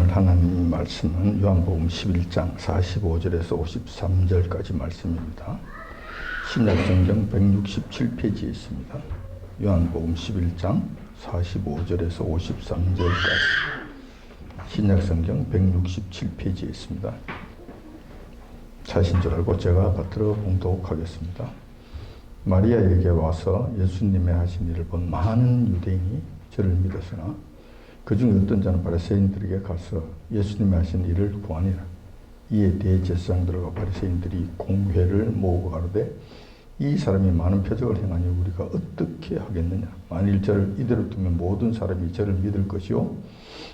오늘 하나님 말씀은 요한복음 11장 45절에서 53절까지 말씀입니다. 신약성경 167페이지에 있습니다. 요한복음 11장 45절에서 53절까지 신약성경 167페이지에 있습니다. 사신 줄 알고 제가 받들어 봉독하겠습니다. 마리아에게 와서 예수님의 하신 일을 본 많은 유대인이 저를 믿었으나 그 중에 어떤 자는 바리새인들에게 가서 예수님이 하신 일을 구하니라. 이에 대제사장들과 바리새인들이 공회를 모으고 가로되 이 사람이 많은 표적을 행하니 우리가 어떻게 하겠느냐. 만일 저를 이대로 두면 모든 사람이 저를 믿을 것이요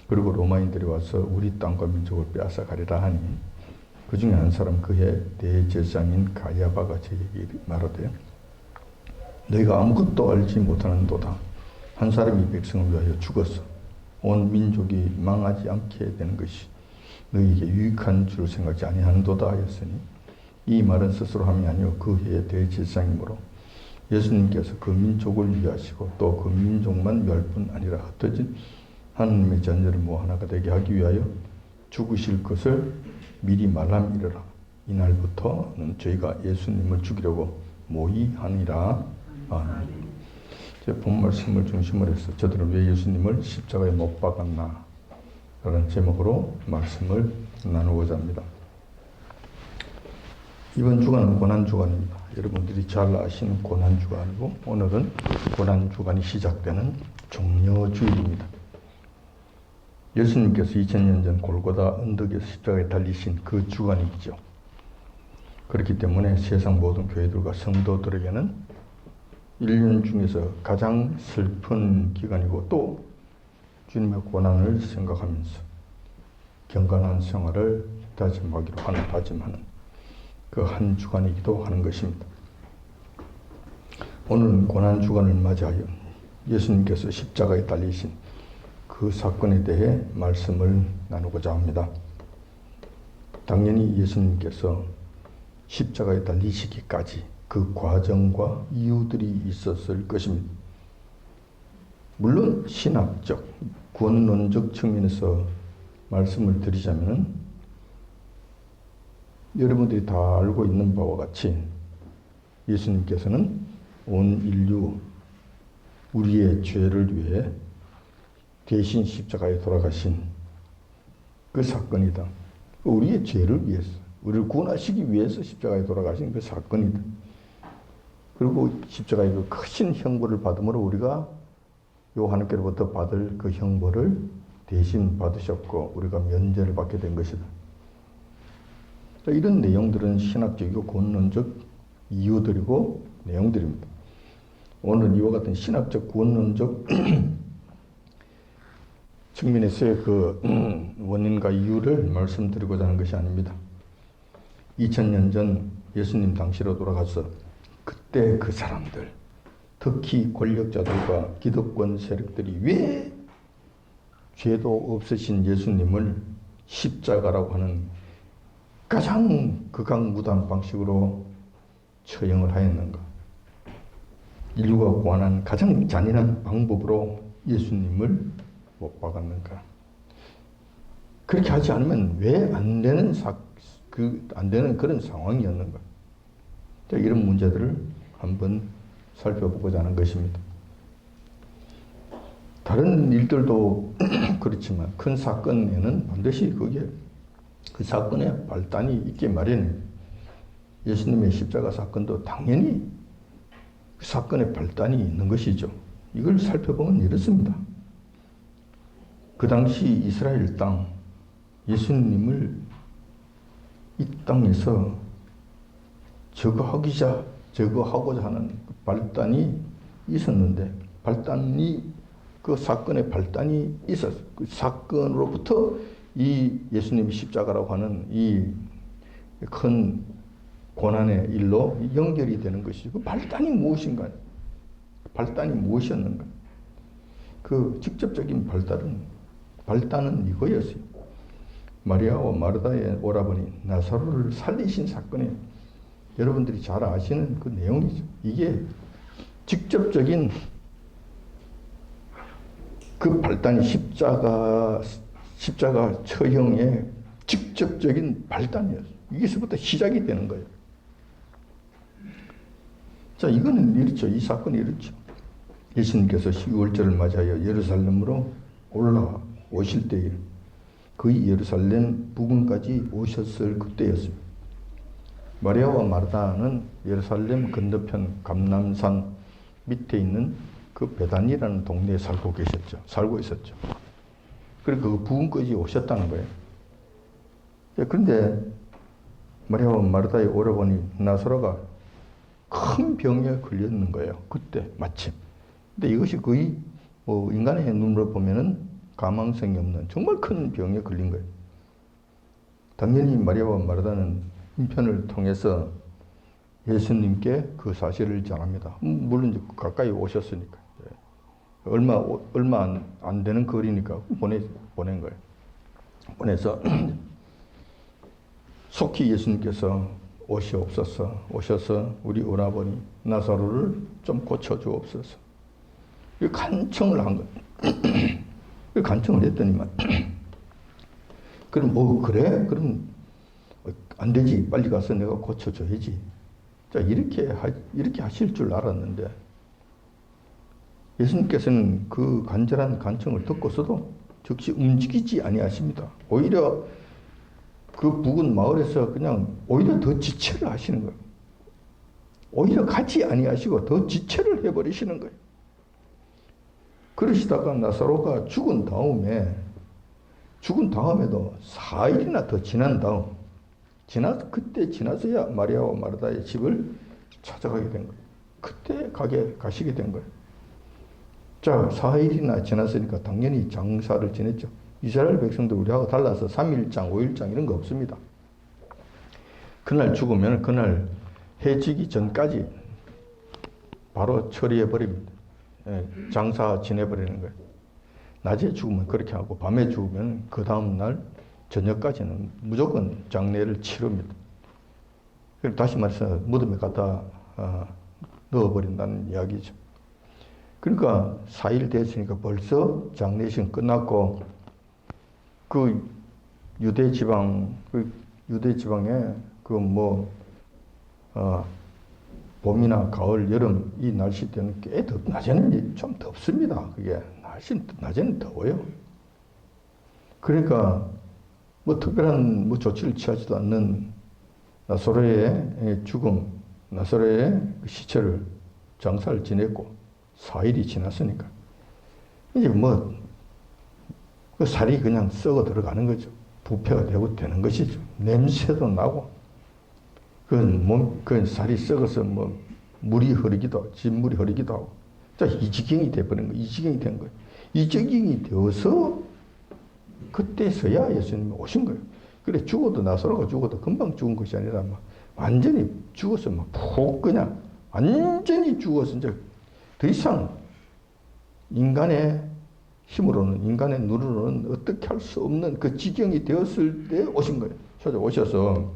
그리고 로마인들이 와서 우리 땅과 민족을 빼앗아 가리라 하니 그 중에 한 사람 그의 대제사장인 가야바가 저에게 말하되 너희가 아무것도 알지 못하는도다. 한 사람이 백성을 위하여 죽었어. 온 민족이 망하지 않게 되는 것이 너희에게 유익한 줄 생각지 아니하는도다 하였으니 이 말은 스스로 함이 아니요 그 해의 대제사장이므로 예수님께서 그 민족을 위하시고 또 그 민족만 멸 뿐 아니라 흩어진 하나님의 자녀를 뭐 하나가 되게 하기 위하여 죽으실 것을 미리 말함이르라. 이날부터는 저희가 예수님을 죽이려고 모의하니라. 아멘. 제 본 말씀을 중심으로 해서 저들은 왜 예수님을 십자가에 못 박았나 라는 제목으로 말씀을 나누고자 합니다. 이번 주간은 고난주간입니다. 여러분들이 잘 아시는 고난주간이고 오늘은 고난주간이 시작되는 종려주일입니다. 예수님께서 2000년 전 골고다 언덕에서 십자가에 달리신 그 주간이죠. 그렇기 때문에 세상 모든 교회들과 성도들에게는 1년 중에서 가장 슬픈 기간이고 또 주님의 고난을 생각하면서 경건한 생활을 다짐하는 그 한 주간이기도 하는 것입니다. 오늘은 고난주간을 맞이하여 예수님께서 십자가에 달리신 그 사건에 대해 말씀을 나누고자 합니다. 당연히 예수님께서 십자가에 달리시기까지 그 과정과 이유들이 있었을 것입니다. 물론 신학적, 구원론적 측면에서 말씀을 드리자면 여러분들이 다 알고 있는 바와 같이 예수님께서는 온 인류, 우리의 죄를 위해 대신 십자가에 돌아가신 그 사건이다. 우리의 죄를 위해서, 우리를 구원하시기 위해서 십자가에 돌아가신 그 사건이다. 그리고 십자가의 그 크신 형벌을 받음으로 우리가 요 하나님께로부터 받을 그 형벌을 대신 받으셨고 우리가 면제를 받게 된 것이다. 이런 내용들은 신학적이고 구원론적 이유들이고 내용들입니다. 오늘은 이와 같은 신학적 구원론적 측면에서의 그 원인과 이유를 말씀드리고자 하는 것이 아닙니다. 2000년 전 예수님 당시로 돌아가서 그때 그 사람들, 특히 권력자들과 기득권 세력들이 왜 죄도 없으신 예수님을 십자가라고 하는 가장 극악무도한 방식으로 처형을 하였는가? 인류가 고안한 가장 잔인한 방법으로 예수님을 못 박았는가? 그렇게 하지 않으면 왜 안 되는 안 되는 그런 상황이었는가? 이런 문제들을 한번 살펴보고자 하는 것입니다. 다른 일들도 그렇지만 큰 사건에는 반드시 그 사건에 발단이 있게 마련입니다. 예수님의 십자가 사건도 당연히 그 사건에 발단이 있는 것이죠. 이걸 살펴보면 이렇습니다. 그 당시 이스라엘 땅, 예수님을 이 땅에서 제거하고자 하는 발단이 있었는데, 그 사건의 발단이 있었어요. 그 사건으로부터 이 예수님이 십자가라고 하는 이 큰 고난의 일로 연결이 되는 것이죠. 그 발단이 무엇인가? 발단이 무엇이었는가? 그 직접적인 발단은 이거였어요. 마리아와 마르다의 오라버니 나사로를 살리신 사건에 여러분들이 잘 아시는 그 내용이죠. 이게 직접적인 그 발단이 십자가 처형의 직접적인 발단이었어요. 여기서부터 시작이 되는 거예요. 자, 이거는 이렇죠. 이 사건이 이렇죠. 예수님께서 12월절을 맞이하여 예루살렘으로 올라오실 때에 거의 예루살렘 부근까지 오셨을 그때였습니다. 마리아와 마르다는 예루살렘 건너편 감람산 밑에 있는 그 베단이라는 동네에 살고 있었죠. 그리고 그 부근까지 오셨다는 거예요. 그런데 마리아와 마르다의 오라버니 나사로가 큰 병에 걸렸는 거예요. 그때 마침. 근데 이것이 거의 인간의 눈으로 보면은 가망성이 없는 정말 큰 병에 걸린 거예요. 당연히 마리아와 마르다는 인편을 통해서 예수님께 그 사실을 전합니다. 물론 이제 가까이 오셨으니까. 얼마 안 되는 거리니까 보낸 거예요. 보내서 속히 예수님께서 오셔서 우리 오라버니 나사로를 좀 고쳐주옵소서. 간청을 한 거예요. 간청을 했더니만 그럼 그래? 그럼 안 되지. 빨리 가서 내가 고쳐줘야지. 자, 이렇게 하실 줄 알았는데 예수님께서는 그 간절한 간청을 듣고서도 즉시 움직이지 아니하십니다. 오히려 그 부근 마을에서 그냥 오히려 더 지체를 하시는 거예요. 오히려 가지 아니하시고 더 지체를 해버리시는 거예요. 그러시다가 나사로가 죽은 다음에도 4일이나 더 지난 다음 그때 지나서야 마리아와 마르다의 집을 찾아가게 된 거예요. 그때 가시게 된 거예요. 자, 4일이나 지났으니까 당연히 장사를 지냈죠. 이스라엘 백성도 우리하고 달라서 3일장, 5일장 이런 거 없습니다. 그날 죽으면 그날 해 지기 전까지 바로 처리해버립니다. 장사 지내버리는 거예요. 낮에 죽으면 그렇게 하고 밤에 죽으면 그 다음날 저녁까지는 무조건 장례를 치릅니다. 그리고 다시 말해서 무덤에 갖다 넣어버린다는 이야기죠. 그러니까 4일 됐으니까 벌써 장례식 끝났고 그 유대 지방에 봄이나 가을, 여름 이 날씨 때는 꽤 낮에는 좀 덥습니다. 그게 낮에는 더워요. 그러니까 특별한 조치를 취하지도 않는 나사로의 죽음, 나사로의 시체를 장사를 지냈고 4일이 지났으니까 이제 그 살이 그냥 썩어 들어가는 거죠. 부패가 되는 것이죠. 냄새도 나고 그 살이 썩어서 물이 흐르기도 하고 진물이 흐르기도 하고 자, 이 지경이 돼버린 거예요. 이 지경이 된 거예요. 이 지경이 되어서 그때서야 예수님이 오신 거예요. 그래 나사로가 죽어도 금방 죽은 것이 아니라 완전히 죽어서 푹 그냥 완전히 죽어서 이제 더 이상 인간의 힘으로는 인간의 눈으로는 어떻게 할 수 없는 그 지경이 되었을 때 오신 거예요. 찾아오셔서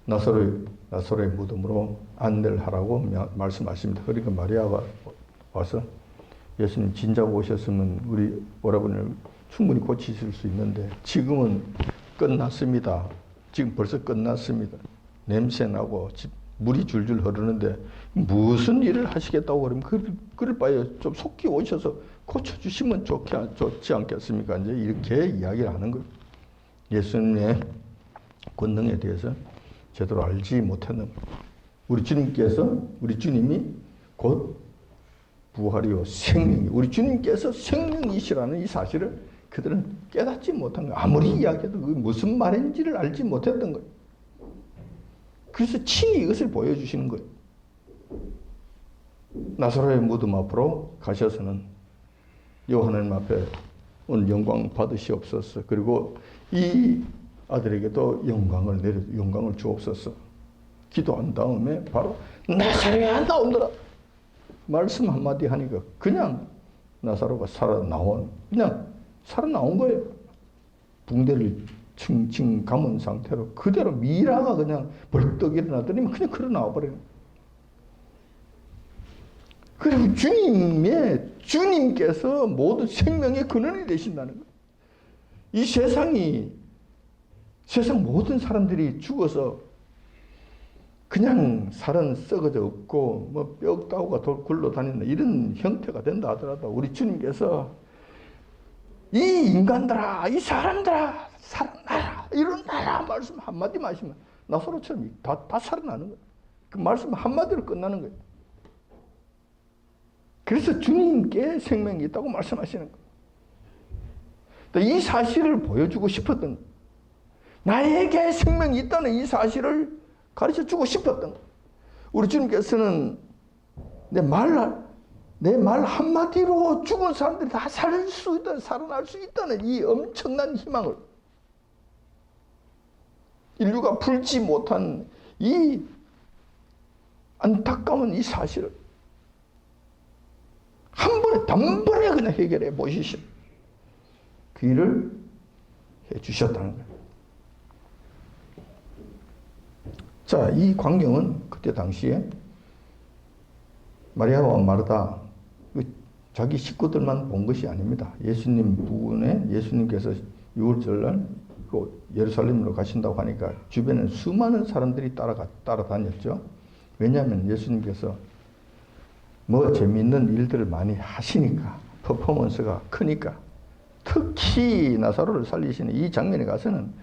나사로의 무덤으로 안내를 하라고 말씀하십니다. 그러니까 마리아가 와서 예수님 진작 오셨으면 우리 오라버니를 충분히 고치실 수 있는데 지금은 끝났습니다. 지금 벌써 끝났습니다. 냄새 나고 물이 줄줄 흐르는데 무슨 일을 하시겠다고 그러면 그럴 바에 좀 속히 오셔서 고쳐주시면 좋지 않겠습니까? 이제 이렇게 이야기를 하는 거예요. 예수님의 권능에 대해서 제대로 알지 못했는 우리 주님이 곧 부활이요 생명이 우리 주님께서 생명이시라는 이 사실을 그들은 깨닫지 못한 거예요. 아무리 이야기해도 그게 무슨 말인지를 알지 못했던 거예요. 그래서 친히 이것을 보여주시는 거예요. 나사로의 무덤 앞으로 가셔서는 여호와 하나님 앞에 오늘 영광 받으시옵소서. 그리고 이 아들에게도 영광을 주옵소서. 기도한 다음에 바로 나사로야 나오너라. 말씀 한마디 하니까 그냥 나사로가 그냥 살아나온 거예요. 붕대를 칭칭 감은 상태로 그대로 미라가 그냥 벌떡 일어나더니 그냥 걸어 나와 버려요. 그리고 주님께서 모든 생명의 근원이 되신다는 거예요. 이 세상 모든 사람들이 죽어서 그냥 살은 썩어져 없고 뭐 뼈다구가 굴러다니는 이런 형태가 된다 하더라도 우리 주님께서 이 인간들아, 이 사람들아, 살아나라, 일어나라 말씀 한마디만 하시면 나사로처럼 다 살아나는 거예요. 그 말씀 한마디로 끝나는 거예요. 그래서 주님께 생명이 있다고 말씀하시는 거예요. 이 사실을 보여주고 싶었던 거예요. 나에게 생명이 있다는 이 사실을 가르쳐 주고 싶었던 거예요. 우리 주님께서는 내 말 한마디로 죽은 사람들이 다 살 수 있다, 살아날 수 있다는 이 엄청난 희망을, 인류가 풀지 못한 이 안타까운 이 사실을 단번에 그냥 해결해 보시죠. 그 일을 해 주셨다는 거예요. 자, 이 광경은 그때 당시에 마리아와 마르다 자기 식구들만 본 것이 아닙니다. 예수님 부근에 예수님께서 6월절날 예루살렘으로 가신다고 하니까 주변에 수많은 사람들이 따라다녔죠. 왜냐하면 예수님께서 뭐 재미있는 일들을 많이 하시니까, 퍼포먼스가 크니까. 특히 나사로를 살리시는 이 장면에 가서는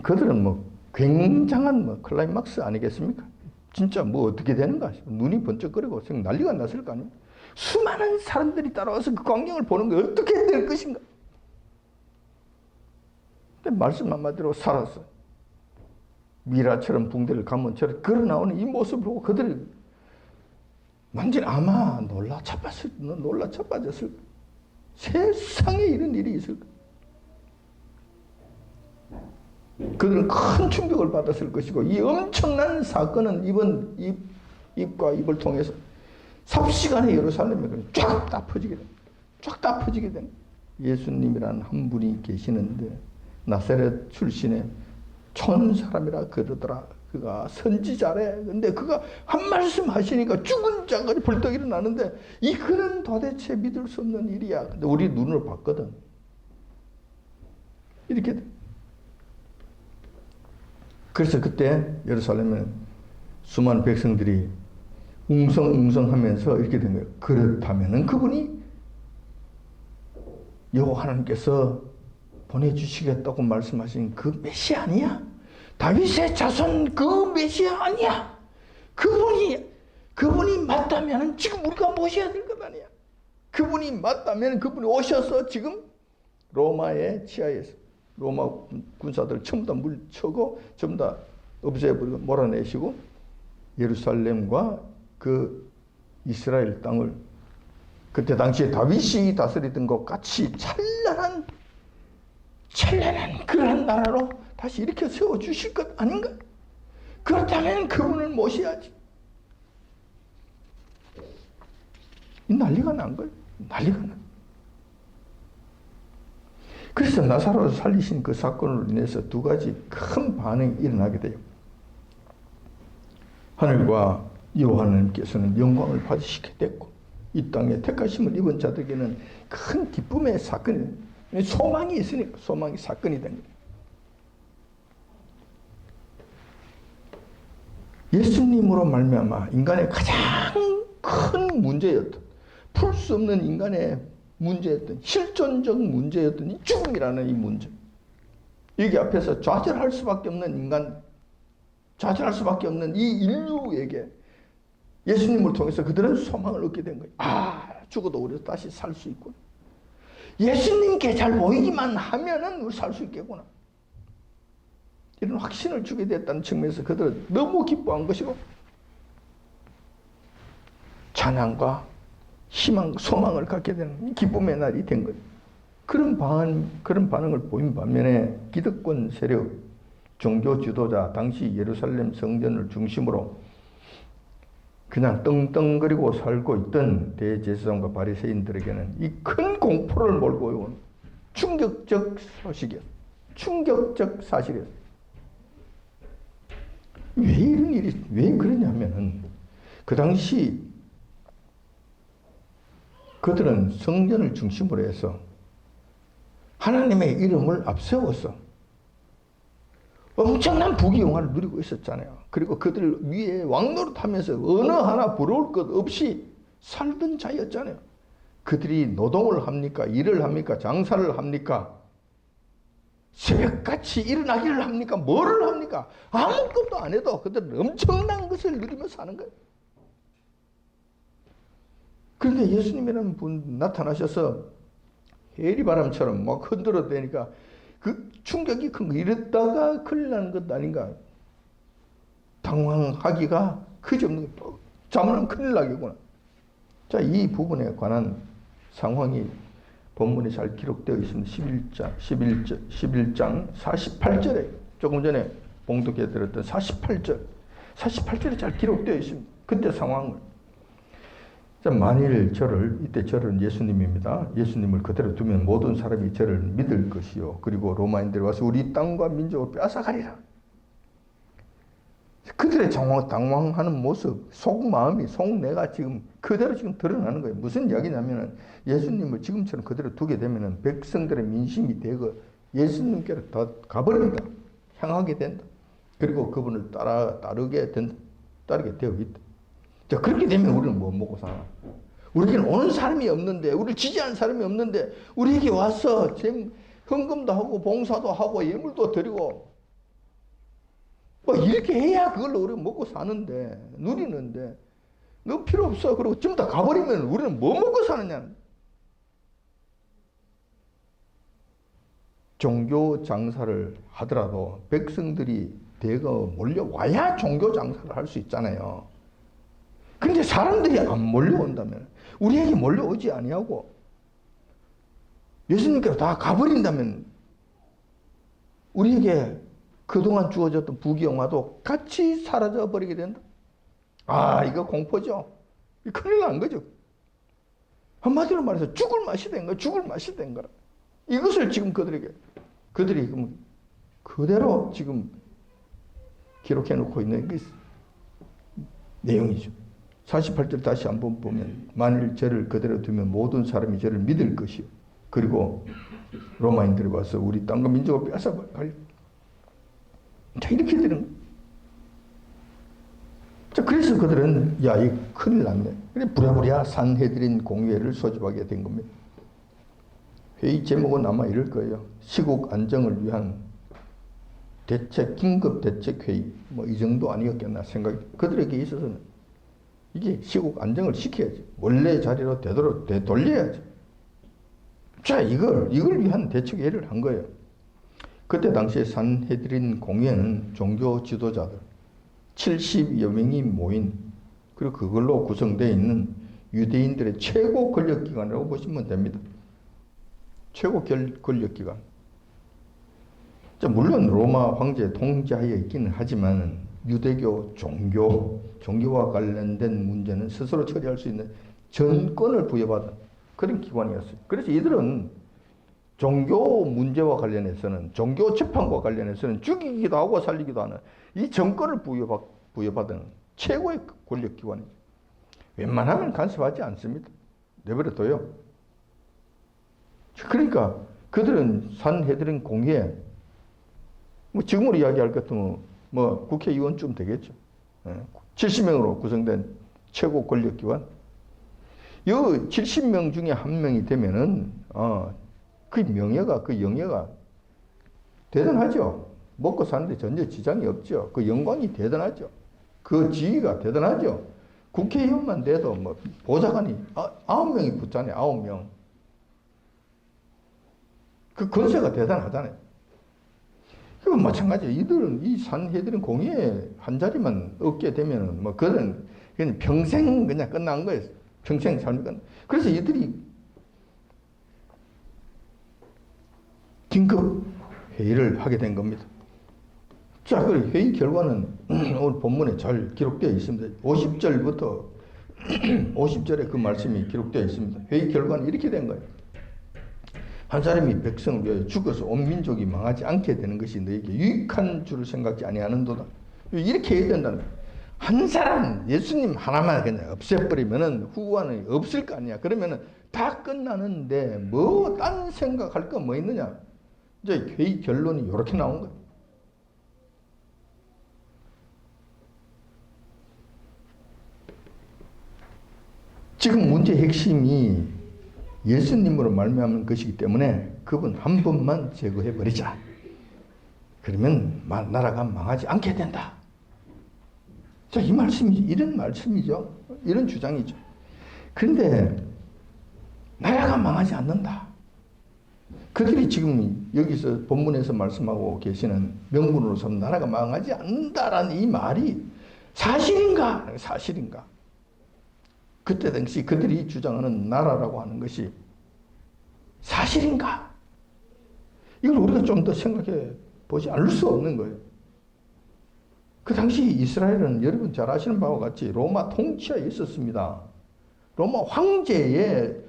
그들은 뭐 굉장한 뭐 클라이막스 아니겠습니까? 진짜 뭐 어떻게 되는가 싶어 눈이 번쩍거리고 난리가 났을 거 아니에요. 수많은 사람들이 따라와서 그 광경을 보는 게 어떻게 될 것인가. 근데 말씀 한마디로 살았어. 미라처럼 붕대를 감은 처럼 걸어 나오는 이 모습을 보고 그들이 완전히 아마 놀라 자빠졌을 거야. 세상에 이런 일이 있을까? 그들은 큰 충격을 받았을 것이고, 이 엄청난 사건은 이번 입과 입을 통해서 삽시간에 예루살렘에 쫙 다 퍼지게 됩니다. 쫙 다 퍼지게 됩니다. 예수님이라는 한 분이 계시는데 나사렛 출신의 촌 사람이라 그러더라. 그가 선지자래. 근데 그가 한 말씀 하시니까 죽은 자가 벌떡 일어나는데 그는 도대체 믿을 수 없는 일이야. 근데 우리 눈으로 봤거든. 이렇게 돼. 그래서 그때 예루살렘에 수많은 백성들이 웅성웅성하면서 이렇게 된 거예요. 그렇다면은 그분이 여호와 하나님께서 보내주시겠다고 말씀하신 그 메시아 아니야? 다윗의 자손 그 메시아 아니야? 그분이 맞다면 지금 우리가 모셔야 될 것 아니야? 그분이 맞다면 그분이 오셔서 지금 로마의 치하에서 로마 군사들 전부 다 물쳐고 전부 다 없애버리고 몰아내시고 예루살렘과 그 이스라엘 땅을 그때 당시에 다윗이 다스리던 것 같이 찬란한 그러한 나라로 다시 일으켜 세워주실 것 아닌가? 그렇다면 그분을 모셔야지. 이 난리가 난 거예요. 난리가 난. 그래서 나사로를 살리신 그 사건으로 인해서 두 가지 큰 반응이 일어나게 돼요. 하늘과 여호와 하나님께서는 영광을 받으시게 됐고, 이 땅에 택하심을 입은 자들에게는 큰 기쁨의 사건이, 소망이 있으니까 소망이 사건이 된 거예요. 예수님으로 말미암아 인간의 가장 큰 문제였던, 풀 수 없는 인간의 문제였던, 실존적 문제였던 이 죽음이라는 이 문제, 여기 앞에서 좌절할 수밖에 없는 인간, 좌절할 수밖에 없는 이 인류에게 예수님을 통해서 그들은 소망을 얻게 된 거예요. 아, 죽어도 우리 다시 살 수 있구나. 예수님께 잘 보이기만 하면은 우리 살 수 있겠구나. 이런 확신을 주게 됐다는 측면에서 그들은 너무 기뻐한 것이고, 찬양과 희망, 소망을 갖게 되는 기쁨의 날이 된 거예요. 그런 반응을 보인 반면에 기득권 세력, 종교 지도자, 당시 예루살렘 성전을 중심으로 그냥 떵떵거리고 살고 있던 대제사장과 바리새인들에게는 이 큰 공포를 몰고 온 충격적 소식이었어요. 충격적 사실이었어요. 왜 이런 일이, 왜 그러냐면은 그 당시 그들은 성전을 중심으로 해서 하나님의 이름을 앞세워서 엄청난 부귀영화를 누리고 있었잖아요. 그리고 그들 위에 왕노릇하면서 어느 하나 부러울 것 없이 살던 자였잖아요. 그들이 노동을 합니까? 일을 합니까? 장사를 합니까? 새벽같이 일어나기를 합니까? 뭐를 합니까? 아무것도 안 해도 그들은 엄청난 것을 누리며 사는 거예요. 그런데 예수님이라는 분 나타나셔서 해리바람처럼 막 흔들어대니까 그 충격이 큰 거, 이랬다가 큰일 나는 것 아닌가. 당황하기가 그지없는 거. 잘못하면 큰일 나겠구나. 자, 이 부분에 관한 상황이 본문에 잘 기록되어 있습니다. 11장 48절에 조금 전에 봉독해 드렸던 48절에 잘 기록되어 있습니다. 그때 상황을. 자, 만일 이때 저를 예수님입니다. 예수님을 그대로 두면 모든 사람이 저를 믿을 것이요. 그리고 로마인들이 와서 우리 땅과 민족을 빼앗아가리라. 그들의 당황하는 모습, 속마음이, 속내가 지금 그대로 지금 드러나는 거예요. 무슨 이야기냐면은 예수님을 지금처럼 그대로 두게 되면은 백성들의 민심이 되고 예수님께로 다 가버린다. 향하게 된다. 그리고 그분을 따르게 되어 있다. 자, 그렇게 되면 우리는 뭐 먹고 사나? 우리에게는 오는 사람이 없는데, 우리를 지지하는 사람이 없는데, 우리에게 와서 헌금도 하고, 봉사도 하고, 예물도 드리고, 뭐 이렇게 해야 그걸로 우리가 먹고 사는데, 누리는데, 너 필요 없어. 그리고 지금 다 가버리면 우리는 뭐 먹고 사느냐? 종교 장사를 하더라도 백성들이 대거 몰려와야 종교 장사를 할 수 있잖아요. 근데 사람들이 안 몰려온다면, 우리에게 몰려오지 아니하고 예수님께로 다 가버린다면 우리에게 그동안 주어졌던 부귀영화도 같이 사라져버리게 된다. 아, 이거 공포죠. 큰일 난 거죠. 한마디로 말해서 죽을 맛이 된 거야. 죽을 맛이 된 거라. 이것을 지금 그들이 그대로 지금 기록해 놓고 있는 게 내용이죠. 48절 다시 한번 보면 만일 저를 그대로 두면 모든 사람이 저를 믿을 것이요. 그리고 로마인들이 와서 우리 땅과 민족을 뺏어갈. 자, 이렇게 되는 거예요. 자, 그래서 그들은 야, 이 큰일 났네. 그래 부랴부랴 산헤드린 공회를 소집하게 된 겁니다. 회의 제목은 아마 이럴 거예요. 시국 안정을 위한 긴급 대책 회의. 뭐 이 정도 아니었겠나 생각이. 그들에게 있어서는 이게 시국 안정을 시켜야지. 원래 자리로 되돌려야지. 자, 이걸 위한 대책 회의를 한 거예요. 그때 당시에 산헤드린 공회는 종교 지도자들 70여 명이 모인, 그리고 그걸로 구성되어 있는 유대인들의 최고 권력기관이라고 보시면 됩니다. 최고 권력기관. 자, 물론 로마 황제의 통제하에 있기는 하지만 유대교 종교와 관련된 문제는 스스로 처리할 수 있는 전권을 부여받은 그런 기관이었어요. 그래서 이들은 종교 문제와 관련해서는, 종교 재판과 관련해서는 죽이기도 하고 살리기도 하는 이 정권을 부여받은 최고의 권력기관이죠. 웬만하면 간섭하지 않습니다. 내버려둬요. 그러니까 그들은 산헤드린 공회에 뭐 지금으로 이야기할 것 같으면 뭐 국회의원쯤 되겠죠. 70명으로 구성된 최고 권력기관. 이 70명 중에 한 명이 되면은 그 영예가 대단하죠. 먹고 사는데 전혀 지장이 없죠. 그 영광이 대단하죠. 그 지위가 대단하죠. 국회의원만 돼도 뭐 보좌관이 9명이 붙잖아요. 9명. 그 권세가 대단하잖아요. 그건 마찬가지예요. 이들은 이 산헤드린 공회에 한 자리만 얻게 되면은 뭐 그건 그냥 평생 그냥 끝난 거예요. 평생 삶이 끝나. 그래서 이들이 긴급 회의를 하게 된 겁니다. 자, 그 회의 결과는 오늘 본문에 잘 기록되어 있습니다. 50절부터 50절에 그 말씀이 기록되어 있습니다. 회의 결과는 이렇게 된 거예요. 한 사람이 백성을 위하여 죽어서 온 민족이 망하지 않게 되는 것이 너에게 유익한 줄을 생각지 아니하는도다. 이렇게 해야 된다는 거예요. 한 사람 예수님 하나만 그냥 없애버리면은 후원이 없을 거 아니야. 그러면은 다 끝나는데 뭐 딴 생각할 거 뭐 있느냐. 이제 회의 결론이 이렇게 나온 거야. 지금 문제의 핵심이 예수님으로 말미암은 것이기 때문에 그분 한 번만 제거해 버리자. 그러면 나라가 망하지 않게 된다. 자, 이 말씀이 이런 말씀이죠. 이런 주장이죠. 그런데 나라가 망하지 않는다. 그들이 지금 여기서 본문에서 말씀하고 계시는 명분으로서 나라가 망하지 않는다라는 이 말이 사실인가? 사실인가? 그때 당시 그들이 주장하는 나라라고 하는 것이 사실인가? 이걸 우리가 좀 더 생각해 보지 않을 수 없는 거예요. 그 당시 이스라엘은 여러분 잘 아시는 바와 같이 로마 통치하에 있었습니다. 로마 황제의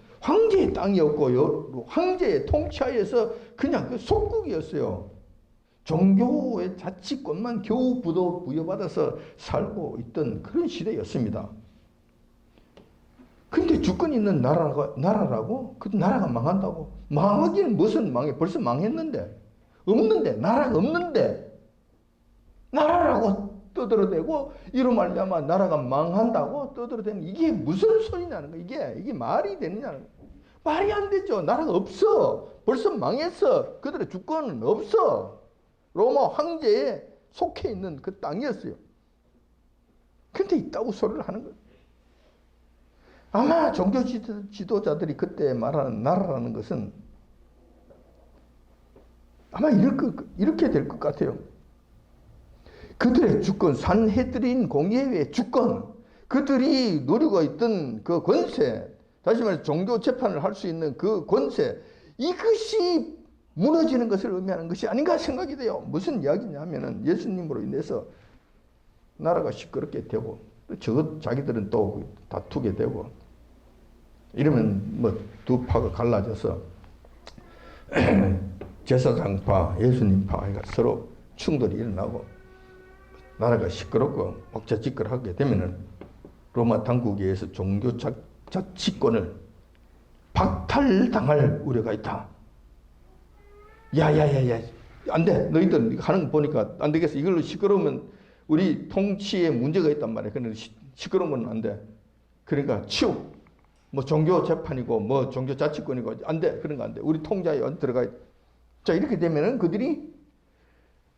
땅이었고 황제의 통치하에서 그냥 그 속국이었어요. 종교의 자치권만 겨우 부여받아서 살고 있던 그런 시대였습니다. 근데 주권 있는 나라라고? 그 나라가 망한다고? 망하기는 무슨 망해? 벌써 망했는데. 없는데, 나라가 없는데. 나라라고 떠들어대고, 이로 말미암아 나라가 망한다고 떠들어대는 이게 무슨 소리냐는 거야. 이게 말이 되느냐는 거야. 말이 안 되죠. 나라가 없어. 벌써 망했어. 그들의 주권은 없어. 로마 황제에 속해 있는 그 땅이었어요. 근데 있다고 소리를 하는 거예요. 아마 종교 지도자들이 그때 말하는 나라라는 것은 아마 이렇게 될 것 같아요. 그들의 주권, 산헤드린 공예회의 주권, 그들이 누리고 있던 그 권세, 다시 말해 종교 재판을 할 수 있는 그 권세, 이것이 무너지는 것을 의미하는 것이 아닌가 생각이 돼요. 무슨 이야기냐면은 예수님으로 인해서 나라가 시끄럽게 되고 자기들은 또 다투게 되고 이러면 뭐 두 파가 갈라져서 제사장파, 예수님파 서로 충돌이 일어나고 나라가 시끄럽고 옥자지껄하게 되면은 로마 당국에 의해서 종교 자치권을 박탈당할 우려가 있다. 야야야야, 안 돼. 너희들 하는 거 보니까 안 되겠어. 이걸로 시끄러우면 우리 통치에 문제가 있단 말이야. 그런데 시끄러우면 안 돼. 그러니까 치우. 뭐 종교 재판이고 뭐 종교 자치권이고 안 돼. 그런 거 안 돼. 우리 통자에 들어가. 자, 이렇게 되면은 그들이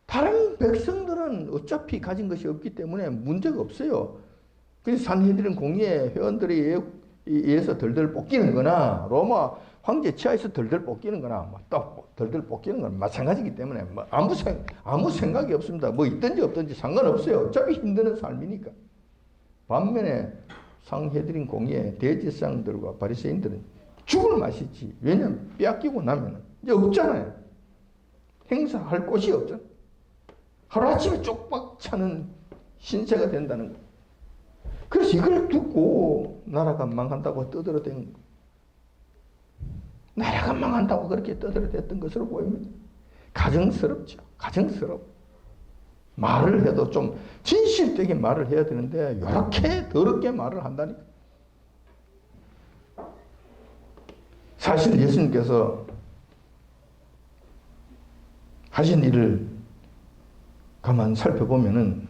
다른 백성들은 어차피 가진 것이 없기 때문에 문제가 없어요. 그래서 산헤드린 공예 회원들에 의해서 덜덜 뽑기는 거나 로마 황제 치하에서 덜덜 뽑기는 거나 뭐 또 덜덜 뽑기는 건 마찬가지이기 때문에 뭐 아무 생각이 없습니다. 뭐 있든지 없든지 상관없어요. 어차피 힘드는 삶이니까. 반면에 상헤드린 공예 대제사장들과 바리새인들은 죽을 맛이지. 왜냐하면 빼앗기고 나면 이제 없잖아요. 행사할 곳이 없잖아. 하루아침에 쪽박 차는 신세가 된다는 거. 그래서 이걸 두고 나라가 망한다고 떠들어댄 거. 나라가 망한다고 그렇게 떠들어댔던 것으로 보입니다. 가정스럽죠. 가정스럽고. 말을 해도 좀 진실되게 말을 해야 되는데 이렇게 더럽게 말을 한다니까. 사실 예수님께서 하신 일을 가만 살펴보면은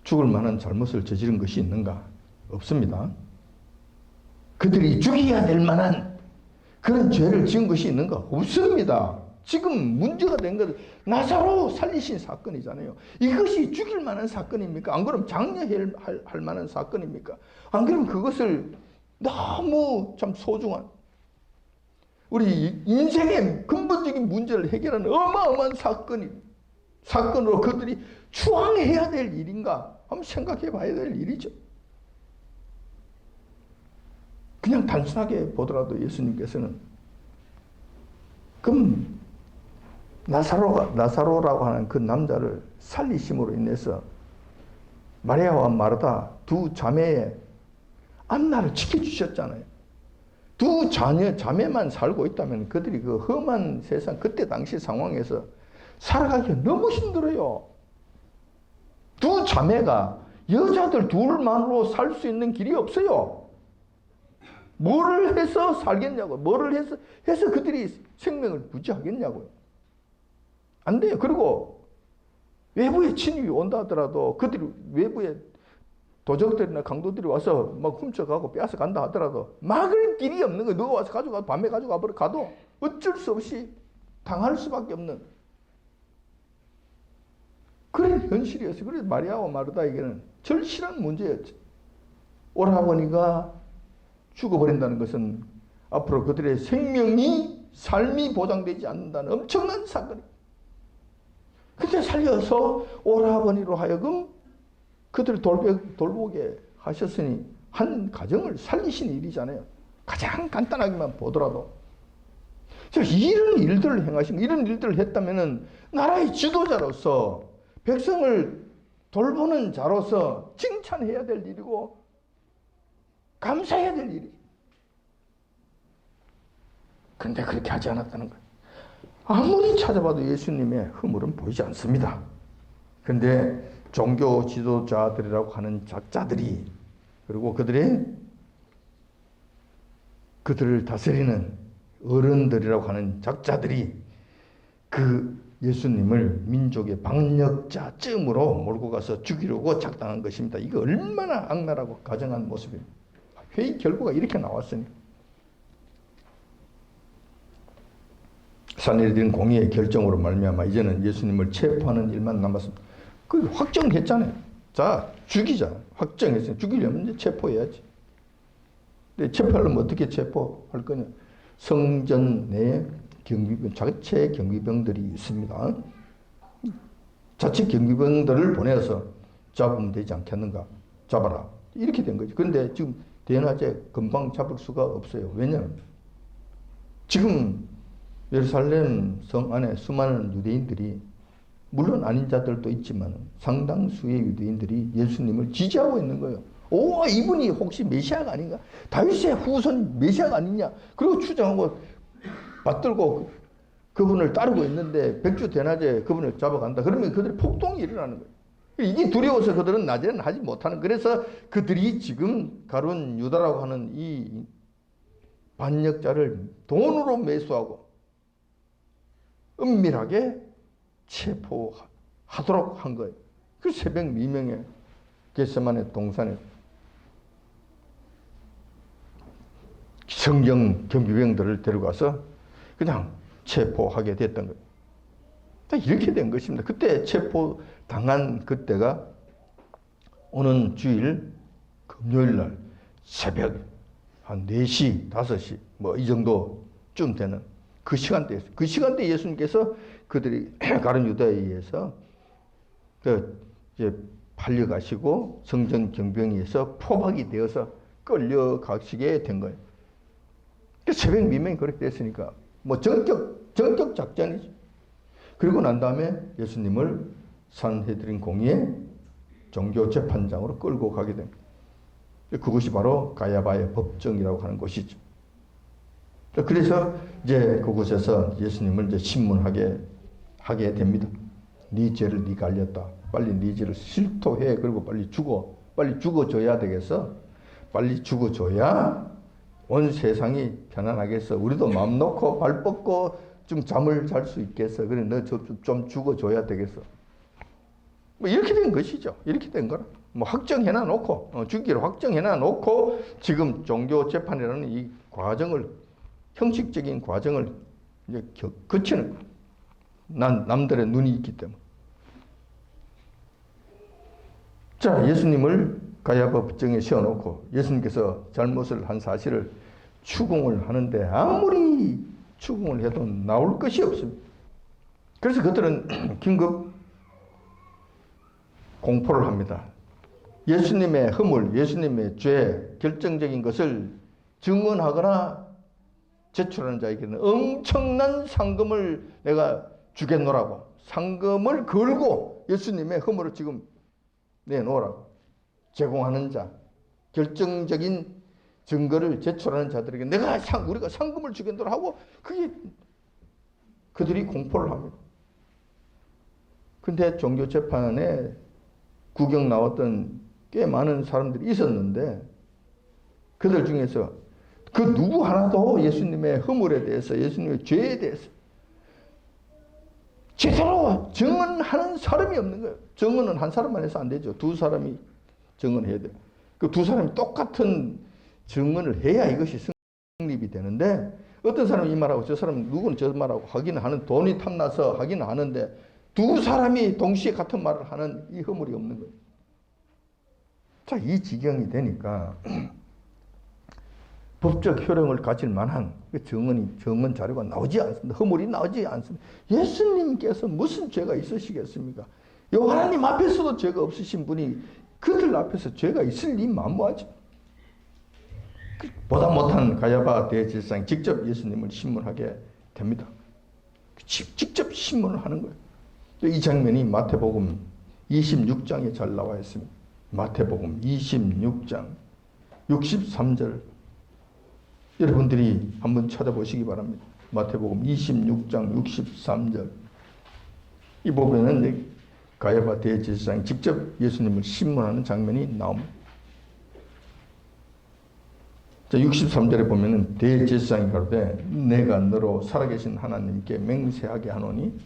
죽을 만한 잘못을 저지른 것이 있는가? 없습니다. 그들이 죽여야 될 만한 그런 죄를 지은 것이 있는가? 없습니다. 지금 문제가 된 것은 나사로 살리신 사건이잖아요. 이것이 죽일 만한 사건입니까? 안 그러면 장려할 만한 사건입니까? 안 그러면 그것을 너무 참 소중한 우리 인생의 근본적인 문제를 해결하는 어마어마한 사건으로 그들이 추앙해야 될 일인가? 한번 생각해 봐야 될 일이죠. 그냥 단순하게 보더라도 예수님께서는 그럼 나사로라고 하는 그 남자를 살리심으로 인해서 마리아와 마르다 두 자매의 안나를 지켜주셨잖아요. 두 자매만 살고 있다면 그들이 그 험한 세상, 그때 당시 상황에서 살아가기 너무 힘들어요. 두 자매가 여자들 둘만으로 살 수 있는 길이 없어요. 뭐를 해서 살겠냐고. 뭐를 해서 그들이 생명을 유지하겠냐고요. 안 돼요. 그리고 외부에 침입이 온다 하더라도 그들이 외부에 도적들이나 강도들이 와서 막 훔쳐가고 빼앗아 간다 하더라도 막을 길이 없는 거예요. 누가 와서 가져가도 밤에 가도 어쩔 수 없이 당할 수밖에 없는 그런 현실이었어요. 그래서 마리아와 마르다에게는 절실한 문제였죠. 오라버니가 죽어버린다는 것은 앞으로 그들의 삶이 보장되지 않는다는 엄청난 사건이에요. 근데 살려서 오라버니로 하여금 그들을 돌보게 하셨으니 한 가정을 살리신 일이잖아요. 가장 간단하게만 보더라도. 이런 일들을 행하신, 이런 일들을 했다면은 나라의 지도자로서 백성을 돌보는 자로서 칭찬해야 될 일이고 감사해야 될 일이. 그런데 그렇게 하지 않았다는 거예요. 아무리 찾아봐도 예수님의 허물은 보이지 않습니다. 그런데 종교 지도자들이라고 하는 작자들이 그리고 그들을 다스리는 어른들이라고 하는 작자들이 그 예수님을 민족의 반역자쯤으로 몰고 가서 죽이려고 작당한 것입니다. 이거 얼마나 악랄하고 가정한 모습입니다. 회의 결과가 이렇게 나왔으니 산헤드린 공의의 결정으로 말미암아 이제는 예수님을 체포하는 일만 남았습니다. 그 확정했잖아요. 자, 죽이자. 확정했어요. 죽이려면 이제 체포해야지. 근데 체포하려면 어떻게 체포할 거냐? 성전 내에 자체 경비병들이 있습니다. 자체 경비병들을 보내서 잡으면 되지 않겠는가? 잡아라. 이렇게 된 거죠. 그런데 지금 대낮에 금방 잡을 수가 없어요. 왜냐하면 지금 예루살렘 성 안에 수많은 유대인들이 물론 아닌 자들도 있지만 상당수의 유대인들이 예수님을 지지하고 있는 거예요. 오, 이분이 혹시 메시아가 아닌가? 다윗의 후손 메시아가 아니냐? 그리고 추정하고 받들고 그분을 따르고 있는데 백주 대낮에 그분을 잡아간다. 그러면 그들의 폭동이 일어나는 거예요. 이게 두려워서 그들은 낮에는 하지 못하는. 그래서 그들이 지금 가룟 유다라고 하는 이 반역자를 돈으로 매수하고 은밀하게 체포하도록 한 거예요. 그 새벽 미명에 겟세마네 동산에 성경 경비병들을 데려가서 그냥 체포하게 됐던 거예요. 이렇게 된 것입니다. 그때 체포당한 그때가 오는 주일 금요일 날 새벽 한 4시, 5시 뭐 이 정도쯤 되는 그 시간대였어요. 그 시간대에 예수님께서 그들이 가룟 유다에 의해서 이제 팔려가시고 성전 경병에 의해서 포박이 되어서 끌려가시게 된 거예요. 새벽 미명이 그렇게 됐으니까 뭐 전격 작전이죠. 그리고 난 다음에 예수님을 산헤드린 공의의 종교 재판장으로 끌고 가게 됩니다. 그것이 바로 가야바의 법정이라고 하는 곳이죠. 그래서 이제 그곳에서 예수님을 이제 신문하게 하게 됩니다. 네 죄를 네가 알렸다. 빨리 네 죄를 실토해. 그리고 빨리 죽어줘야 되겠어. 빨리 죽어줘야 온 세상이 편안하겠어. 우리도 마음 놓고 발 뻗고 좀 잠을 잘 수 있겠어. 그래 너 좀 죽어줘야 되겠어. 뭐 이렇게 된 것이죠. 이렇게 된 거라. 뭐 확정해놔 놓고 죽기를 확정해놔 놓고 지금 종교 재판이라는 이 과정을 형식적인 과정을 이제 거치는 남들의 눈이 있기 때문에. 자, 예수님을 가야바 법정에 세워놓고 예수님께서 잘못을 한 사실을 추궁을 하는데 아무리 추궁을 해도 나올 것이 없습니다. 그래서 그들은 긴급 공포를 합니다. 예수님의 허물, 예수님의 죄, 결정적인 것을 증언하거나 제출하는 자에게는 엄청난 상금을 내가 주겠노라고 상금을 걸고 예수님의 허물을 지금 내놓으라고 제공하는 자, 결정적인 증거를 제출하는 자들에게 우리가 상금을 주겠노라 하고 그게 그들이 공포를 합니다. 근데 종교재판에 구경 나왔던 꽤 많은 사람들이 있었는데 그들 중에서 그 누구 하나도 예수님의 허물에 대해서, 예수님의 죄에 대해서 제대로 증언하는 사람이 없는 거예요. 증언은 한 사람만 해서 안 되죠. 두 사람이 증언해야 돼요. 그 두 사람이 똑같은 증언을 해야 이것이 성립이 되는데, 어떤 사람이 이 말하고 저 사람은 누구는 저 말하고 하기는 하는, 돈이 탐나서 하기는 하는데 두 사람이 동시에 같은 말을 하는 이 허물이 없는 거예요. 자, 이 지경이 되니까 법적 효력을 가질 만한 증언 자료가 나오지 않습니다. 허물이 나오지 않습니다. 예수님께서 무슨 죄가 있으시겠습니까? 하나님 앞에서도 죄가 없으신 분이 그들 앞에서 죄가 있을 리 만무하죠. 보다 못한 가야바 대제사장이 직접 예수님을 신문하게 됩니다. 직접 신문을 하는 거예요. 이 장면이 마태복음 26장에 잘 나와 있습니다. 마태복음 26장 63절, 여러분들이 한번 찾아보시기 바랍니다. 마태복음 26장 63절. 이 부분에는 가야바 대제사장이 직접 예수님을 신문하는 장면이 나옵니다. 자, 63절에 보면은 대제사장이 가로되 내가 너로 살아계신 하나님께 맹세하게 하노니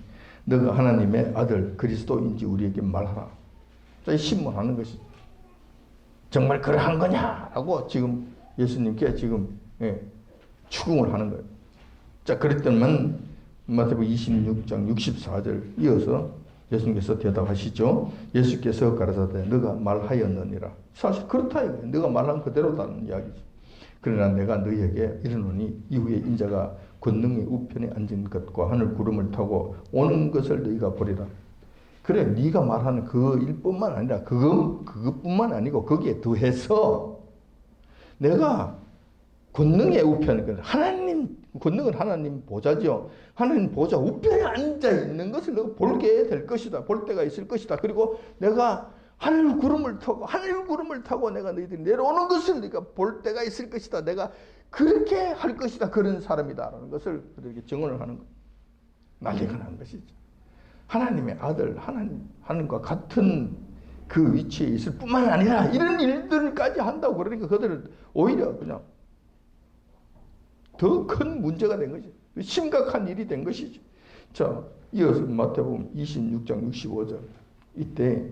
너가 하나님의 아들 그리스도인지 우리에게 말하라. 자, 신문하는 것이 정말 그러한 거냐라고 지금 예수님께 지금 추궁을 하는 거예요. 자, 그랬더니만 마태복음 26장 64절 이어서 예수님께서 대답하시죠. 예수께서 가라사대 너가 말하였느니라. 사실 그렇다 이거예요. 너가 말한 그대로다는 이야기죠. 그러나 내가 너희에게 이르노니 이후에 인자가 권능의 우편에 앉은 것과 하늘 구름을 타고 오는 것을 너희가 보리라. 그래, 네가 말하는 그 일뿐만 아니라 그것뿐만 아니고 거기에 더해서 내가 권능의 우편, 하나님, 권능은 하나님 보좌죠. 하나님 보좌 우편에 앉아 있는 것을 너가 볼게 될 것이다. 볼 때가 있을 것이다. 그리고 내가 하늘 구름을 타고 내가 너희들이 내려오는 것을 네가 볼 때가 있을 것이다. 내가 그렇게 할 것이다. 그런 사람이다라는 것을 그들에게 증언을 하는 것. 난리가 난 것이죠. 하나님의 아들, 하나님과 같은 그 위치에 있을 뿐만 아니라 이런 일들까지 한다고 그러니까 그들은 오히려 그냥 더 큰 문제가 된 거죠. 심각한 일이 된 것이죠. 자, 이어서 마태복음 26장 65절. 이때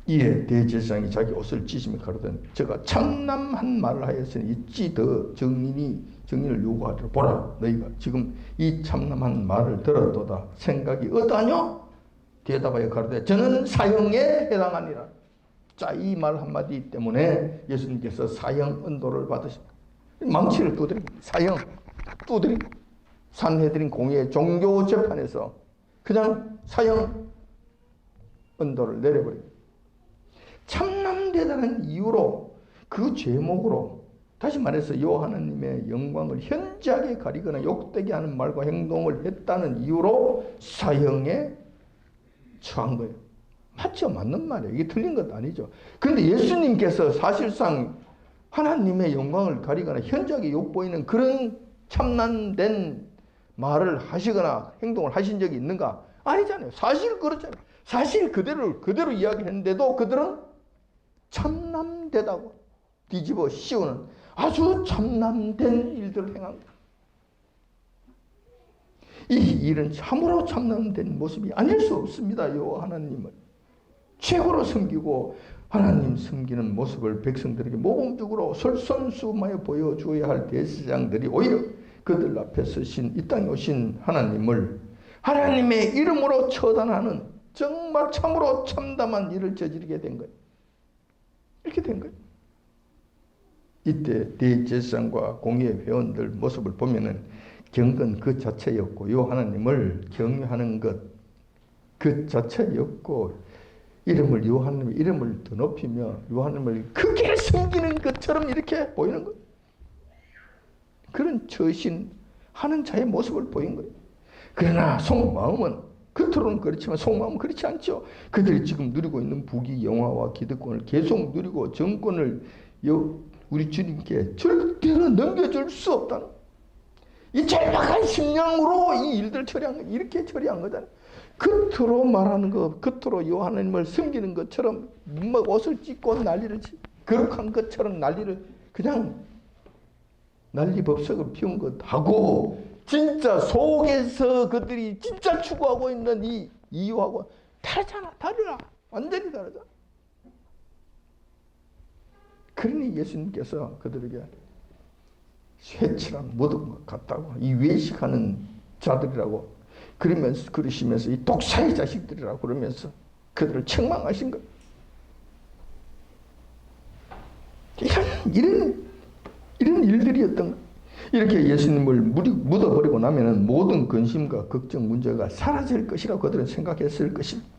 이에 대제사장이 자기 옷을 찢으며 가로되 저가 참남한 말을 하였으니 어찌 더 증인을 요구하리라. 보라, 너희가 지금 이 참남한 말을 들었도다. 생각이 어떠하뇨? 대답하여 가로되 저는 사형에 해당하니라. 자, 이 말 한마디 때문에 예수님께서 사형 언도를 받으십니다. 망치를 두드립니다. 사형 두드립니다. 산헤드린 공의의 종교 재판에서 그냥 사형 언도를 내려버립니다. 참남되다는 이유로, 그 제목으로, 다시 말해서 하나님의 영광을 현저하게 가리거나 욕되게 하는 말과 행동을 했다는 이유로 사형에 처한 거예요. 맞죠? 맞는 말이에요. 이게 틀린 것도 아니죠. 그런데 예수님께서 사실상 하나님의 영광을 가리거나 현저하게 욕보이는 그런 참남된 말을 하시거나 행동을 하신 적이 있는가? 아니잖아요. 사실 그렇잖아요. 사실 그대로 이야기했는데도 그들은 참남되다고 뒤집어 씌우는 아주 참남된 일들을 행한 거예요. 이 일은 참으로 참남된 모습이 아닐 수 없습니다. 하나님을 최고로 섬기고 하나님 섬기는 모습을 백성들에게 모범적으로 솔선수범하여 보여주어야 할 대제사장들이 오히려 그들 앞에 서신, 이 땅에 오신 하나님을 하나님의 이름으로 처단하는 정말 참으로 참담한 일을 저지르게 된 거예요. 이렇게 된 거예요. 이때 대제사장과 공의회 회원들 모습을 보면은 경건 그 자체였고 하나님을 경외하는 것 그 자체였고 하나님의 이름을 더 높이며 하나님을 크게 섬기는 것처럼 이렇게 보이는 거예요. 그런 처신하는 자의 모습을 보인 거예요. 그러나 속마음은, 겉으로는 그렇지만 속마음은 그렇지 않죠. 그들이 지금 누리고 있는 부귀 영화와 기득권을 계속 누리고 정권을 우리 주님께 절대로 넘겨줄 수 없다는, 이 절박한 심령으로 이 일들을 처리한 거예요. 이렇게 처리한 거잖아요. 겉으로 말하는 것, 겉으로 요 하나님을 섬기는 것처럼 뭐 옷을 찢고 난리를 거룩한 것처럼 난리를 그냥 난리법석을 피운 것하고 진짜 속에서 그들이 진짜 추구하고 있는 이 이유하고 다르잖아. 다르라. 완전히 다르잖아. 그러니 예수님께서 그들에게 쇠칠한 무덤 같다고, 이 외식하는 자들이라고 그러시면서 이 독사의 자식들이라고 그러면서 그들을 책망하신 것. 이런 일들이었던 것. 이렇게 예수님을 묻어버리고 나면은 모든 근심과 걱정 문제가 사라질 것이라고 그들은 생각했을 것입니다.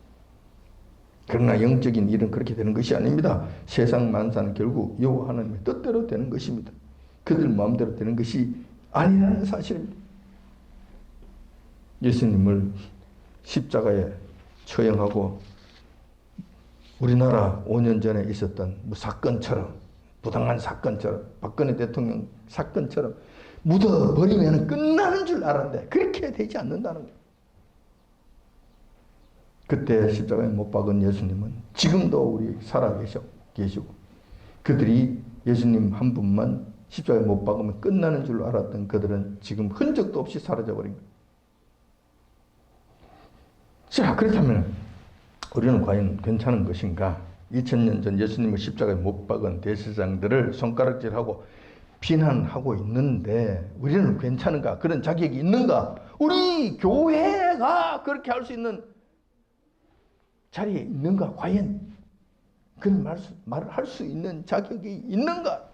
그러나 영적인 일은 그렇게 되는 것이 아닙니다. 세상 만사는 결국 여호와 하나님의 뜻대로 되는 것입니다. 그들 마음대로 되는 것이 아니라는 사실입니다. 예수님을 십자가에 처형하고 우리나라 5년 전에 있었던 사건처럼, 부당한 사건처럼, 박근혜 대통령 사건처럼 묻어버리면 끝나는 줄 알았는데 그렇게 되지 않는다는 거예요. 그때 십자가에 못 박은 예수님은 지금도 우리 살아 계시고 그들이 예수님 한 분만 십자가에 못 박으면 끝나는 줄 알았던 그들은 지금 흔적도 없이 사라져버린 거예요. 자, 그렇다면 우리는 과연 괜찮은 것인가? 2000년 전 예수님을 십자가에 못 박은 대제사장들을 손가락질하고 비난하고 있는데 우리는 괜찮은가? 그런 자격이 있는가? 우리 교회가 그렇게 할 수 있는 자리에 있는가? 과연 그런 말을 할 수 있는 자격이 있는가?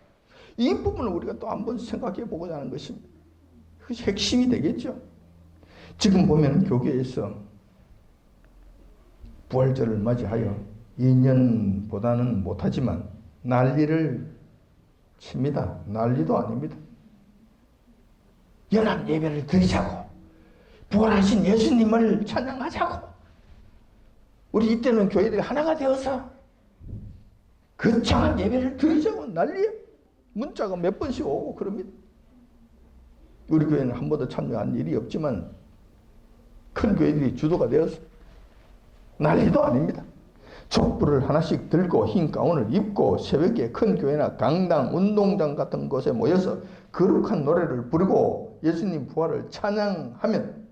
이 부분을 우리가 또 한번 생각해 보고자 하는 것입니다. 그것이 핵심이 되겠죠. 지금 보면 교계에서 부활절을 맞이하여 2년보다는 못하지만 난리를 칩니다. 난리도 아닙니다. 연합 예배를 드리자고, 부활하신 예수님을 찬양하자고, 우리 이때는 교회들이 하나가 되어서 거창한 예배를 드리자고 난리에 문자가 몇 번씩 오고 그럽니다. 우리 교회는 한 번도 참여한 일이 없지만 큰 교회들이 주도가 되어서 난리도 아닙니다. 촛불을 하나씩 들고 흰 가운을 입고 새벽에 큰 교회나 강당, 운동장 같은 곳에 모여서 거룩한 노래를 부르고 예수님 부활을 찬양하면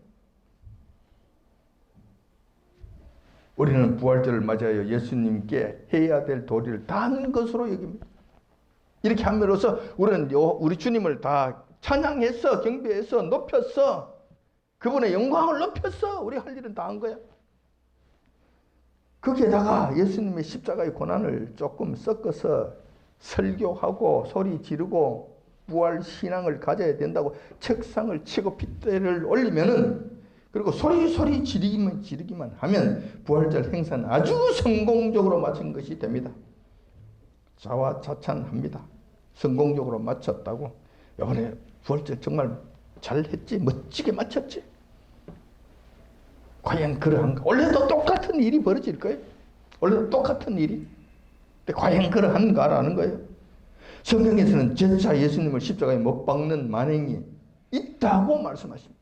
우리는 부활절을 맞이하여 예수님께 해야 될 도리를 다 한 것으로 여깁니다. 이렇게 함으로써 우리는 우리 주님을 다 찬양해서 경배해서 높였어. 그분의 영광을 높였어. 우리 할 일은 다 한 거야. 거기에다가 예수님의 십자가의 고난을 조금 섞어서 설교하고 소리 지르고 부활 신앙을 가져야 된다고 책상을 치고 핏대를 올리면은, 그리고 소리 지르기만 하면 부활절 행사는 아주 성공적으로 마친 것이 됩니다. 자화자찬합니다. 성공적으로 마쳤다고. 이번에 부활절 정말 잘했지, 멋지게 마쳤지. 과연 그러한가? 원래도 똑같은 일이 벌어질 거예요. 원래도 똑같은 일이. 근데 과연 그러한가라는 거예요. 성경에서는 재차 예수님을 십자가에 못 박는 만행이 있다고 말씀하십니다.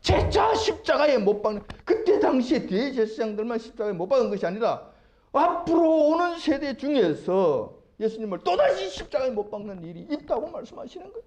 재차 십자가에 못 박는, 그때 당시에 대제사장들만 십자가에 못 박은 것이 아니라 앞으로 오는 세대 중에서 예수님을 또다시 십자가에 못 박는 일이 있다고 말씀하시는 거예요.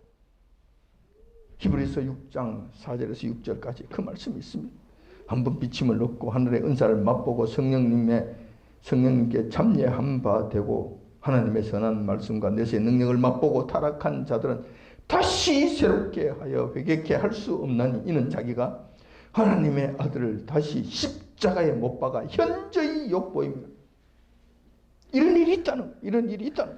히브리서 6장 4절에서 6절까지 그 말씀이 있습니다. 한번 비침을 얻고 하늘의 은사를 맛보고 성령님께 참여한 바 되고 하나님의 선한 말씀과 내세의 능력을 맛보고 타락한 자들은 다시 새롭게 하여 회개케 할 수 없나니 이는 자기가 하나님의 아들을 다시 십자가에 못 박아 현저히 욕보입니다. 이런 일이 있다는, 이런 일이 있다는.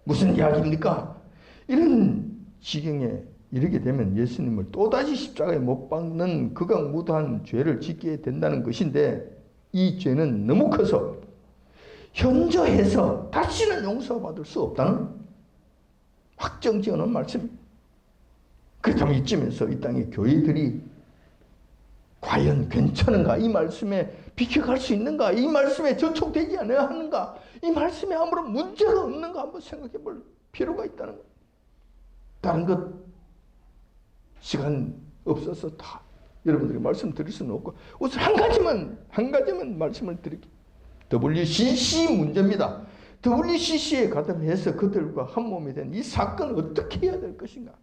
무슨 이야기입니까? 이런 지경에 이르게 되면 예수님을 또다시 십자가에 못 박는 극악무도한 죄를 짓게 된다는 것인데, 이 죄는 너무 커서 현저해서 다시는 용서받을 수 없다는 확정지어놓은 말씀입니다. 그렇다면 이쯤에서 이 땅의 교회들이 과연 괜찮은가? 이 말씀에 비켜갈 수 있는가? 이 말씀에 저촉되지 않아야 하는가? 이 말씀에 아무런 문제가 없는가? 한번 생각해 볼 필요가 있다는 거예요. 다른 것 시간 없어서 다 여러분들이 말씀드릴 수는 없고 우선 한 가지만 말씀을 드릴게요. WCC 문제입니다. WCC에 가담해서 그들과 한 몸이 된 이 사건을 어떻게 해야 될 것인가?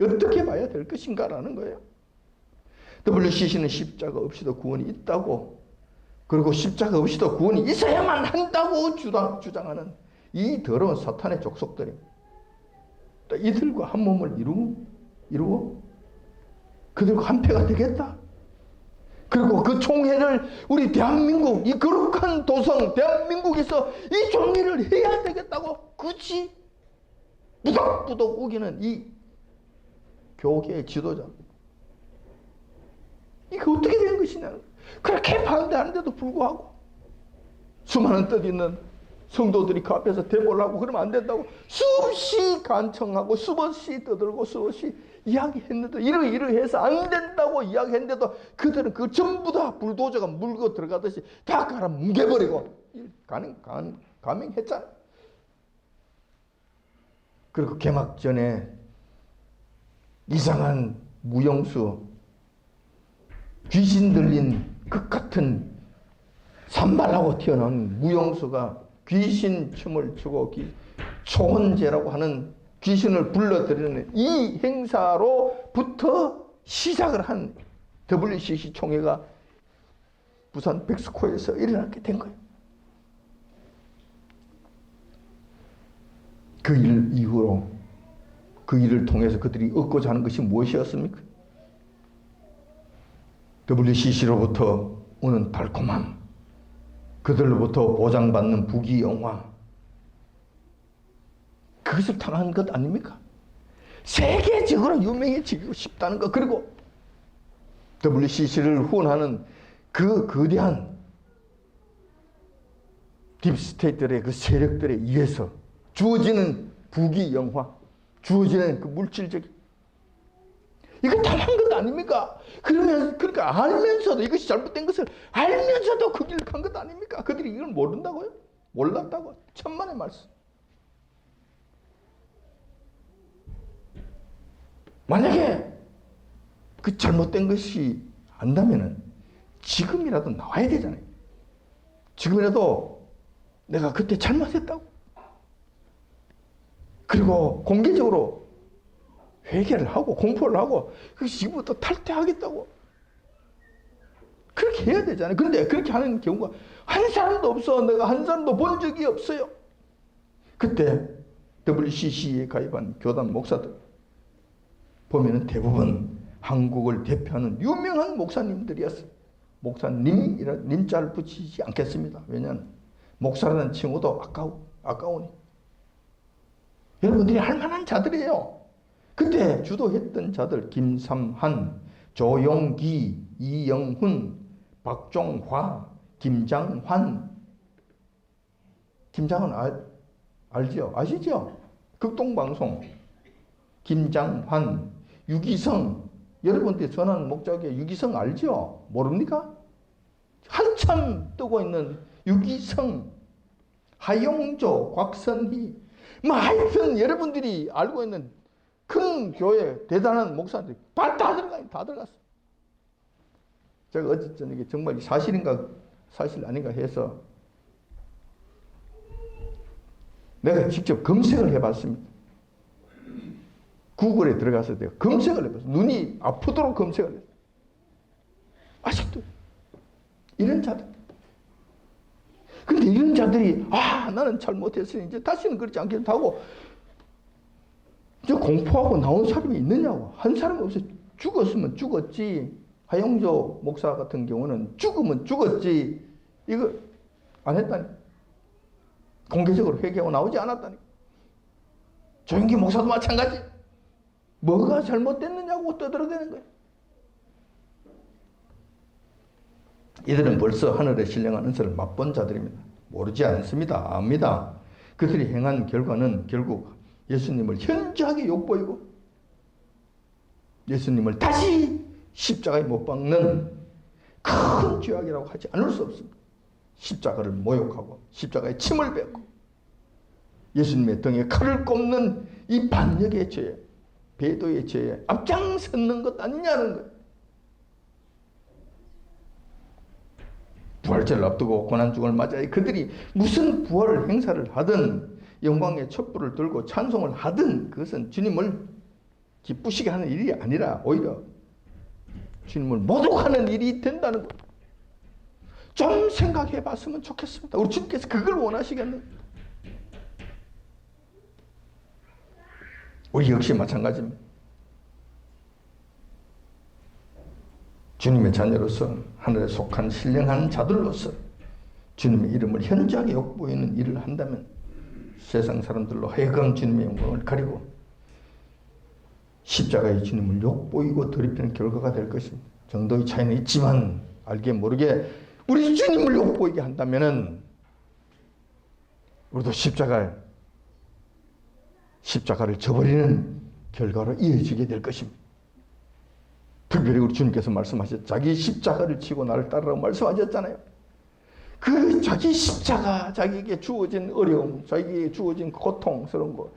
어떻게 봐야 될 것인가라는 거예요. WCC는 십자가 없이도 구원이 있다고, 그리고 십자가 없이도 구원이 있어야만 한다고 주장하는 이 더러운 사탄의 족속들이 이들과 한 몸을 이루어 그들과 한패가 되겠다. 그리고 그 총회를 우리 대한민국, 이 거룩한 도성 대한민국에서 이 총회를 해야 되겠다고 굳이 부덕부덕 우기는 이 교계의 지도자, 이게 어떻게 된 것이냐. 그렇게 반대하는데도 불구하고 수많은 뜻 있는 성도들이 그 앞에서 대보를 하고 그러면 안 된다고 수없이 간청하고 수없이 떠들고 수없이 이야기했는데 이러해서 안 된다고 이야기했는데도 그들은 그 전부 다 불도저가 물고 들어가듯이 다 갈아 뭉개버리고 감행했잖아요. 그리고 개막 전에 이상한 무용수, 귀신 들린 그 같은 산발하고 튀어나온 무용수가 귀신 춤을 추고 초혼제라고 하는 귀신을 불러들이는 이 행사로부터 시작을 한 WCC 총회가 부산 백스코에서 일어나게 된 거예요. 그 일 이후로 그 일을 통해서 그들이 얻고자 하는 것이 무엇이었습니까? WCC로부터 오는 달콤함, 그들로부터 보장받는 부귀영화, 그것을 탐한 것 아닙니까? 세계적으로 유명해지고 싶다는 것, 그리고 WCC를 후원하는 그 거대한 딥스테이트들의 그 세력들에 의해서 주어지는 부귀영화, 주어지는 그 물질적인, 이거 탐한 것 아닙니까? 그러니까 알면서도, 이것이 잘못된 것을 알면서도 그 길을 간 것 아닙니까? 그들이 이걸 모른다고요? 몰랐다고? 천만의 말씀. 만약에 그 잘못된 것이 안다면은 지금이라도 나와야 되잖아요. 지금이라도 내가 그때 잘못했다고. 그리고 공개적으로 회개를 하고 공포를 하고 지금부터 탈퇴하겠다고. 그렇게 해야 되잖아요. 그런데 그렇게 하는 경우가 한 사람도 없어. 내가 한 사람도 본 적이 없어요. 그때 WCC에 가입한 교단 목사들 보면은 대부분 한국을 대표하는 유명한 목사님들이었어요. 목사님이라는 님자를 붙이지 않겠습니다. 왜냐하면 목사라는 칭호도 아까우니. 여러분들이 할 만한 자들이에요. 그때 주도했던 자들 김삼한, 조용기, 이영훈, 박종화, 김장환. 김장환 알죠? 아시죠? 극동방송. 김장환, 유기성. 여러분들이 전하는 목적에 유기성 알죠? 모릅니까? 한참 뜨고 있는 유기성, 하용조, 곽선희. 하여튼 여러분들이 알고 있는 큰 교회 대단한 목사들이 다 들어갔어. 제가 어제 저녁에 정말 사실인가 사실 아닌가 해서 내가 직접 검색을 해봤습니다. 구글에 들어가서 내가 검색을 해봤어요. 눈이 아프도록 검색을 했어요. 아직도 이런 자들. 근데 이런 자들이 나는 잘못했으니 이제 다시는 그렇지 않겠다고 이제 공포하고 나온 사람이 있느냐고. 한 사람 없어요. 죽었으면 죽었지. 하용조 목사 같은 경우는 죽으면 죽었지. 이거 안 했다니. 공개적으로 회개하고 나오지 않았다니. 조영기 목사도 마찬가지. 뭐가 잘못됐느냐고 떠들어대는 거예요. 이들은 벌써 하늘에 신령한 은사를 맛본 자들입니다. 모르지 않습니다. 압니다. 그들이 행한 결과는 결국 예수님을 현저하게 욕보이고 예수님을 다시 십자가에 못 박는 큰 죄악이라고 하지 않을 수 없습니다. 십자가를 모욕하고 십자가에 침을 뱉고 예수님의 등에 칼을 꼽는 이 반역의 죄, 배도의 죄에 앞장서는 것 아니냐는 거예요. 부활절을 앞두고 고난중을 맞아야 그들이 무슨 부활 행사를 하든 영광의 촛불을 들고 찬송을 하든 그것은 주님을 기쁘시게 하는 일이 아니라 오히려 주님을 모독하는 일이 된다는 것. 좀 생각해 봤으면 좋겠습니다. 우리 주님께서 그걸 원하시겠네요. 우리 역시 마찬가지입니다. 주님의 자녀로서 하늘에 속한 신령한 자들로서 주님의 이름을 현저하게 욕보이는 일을 한다면 세상 사람들로 하여금 주님의 영광을 가리고 십자가의 주님을 욕보이고 더럽히는 결과가 될 것입니다. 정도의 차이는 있지만 알게 모르게 우리 주님을 욕보이게 한다면 우리도 십자가를 저버리는 결과로 이어지게 될 것입니다. 특별히 우리 주님께서 말씀하셨죠. 자기 십자가를 치고 나를 따르라고 말씀하셨잖아요. 그 자기 십자가, 자기에게 주어진 어려움, 자기에게 주어진 고통스러운 것,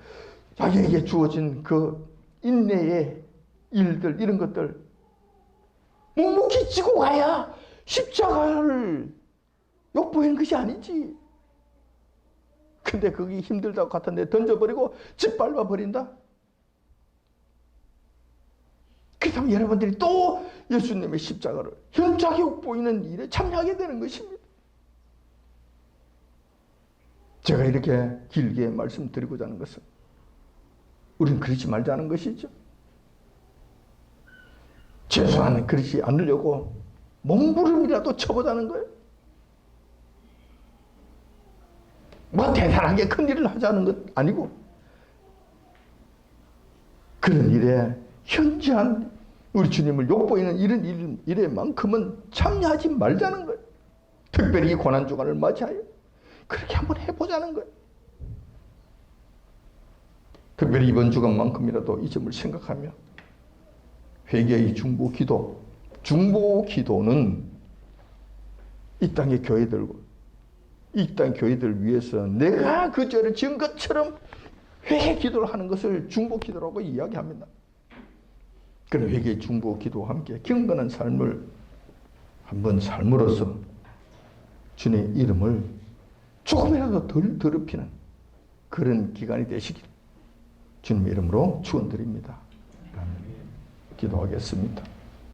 자기에게 주어진 그 인내의 일들, 이런 것들 묵묵히 지고 가야 십자가를 욕보이는 것이 아니지. 근데 그게 힘들다고 같은데 던져버리고 짓밟아 버린다? 그렇다면 여러분들이 또 예수님의 십자가를 현저하게 욕보이는 일에 참여하게 되는 것입니다. 제가 이렇게 길게 말씀드리고자 하는 것은 우리는 그러지 말자는 것이죠. 최소한 그러지 않으려고 몸부림이라도 쳐보자는 거예요. 뭐 대단하게 큰 일을 하자는 것 아니고 그런 일에 현저한 우리 주님을 욕보이는 이런 일에만큼은 참여하지 말자는 거예요. 특별히 이 고난주간을 맞이하여 그렇게 한번 해보자는 거예요. 특별히 이번 주간만큼이라도 이 점을 생각하며 회개의 중보기도는 이 땅의 교회들과 이 땅 교회들 위해서 내가 그 죄를 지은 것처럼 회개 기도를 하는 것을 중보기도라고 이야기합니다. 그런 회개 중보기도와 함께 경건한 삶을 한번 삶으로써 주님의 이름을 조금이라도 덜 더럽히는 그런 기간이 되시길 주님의 이름으로 축원드립니다. 기도하겠습니다.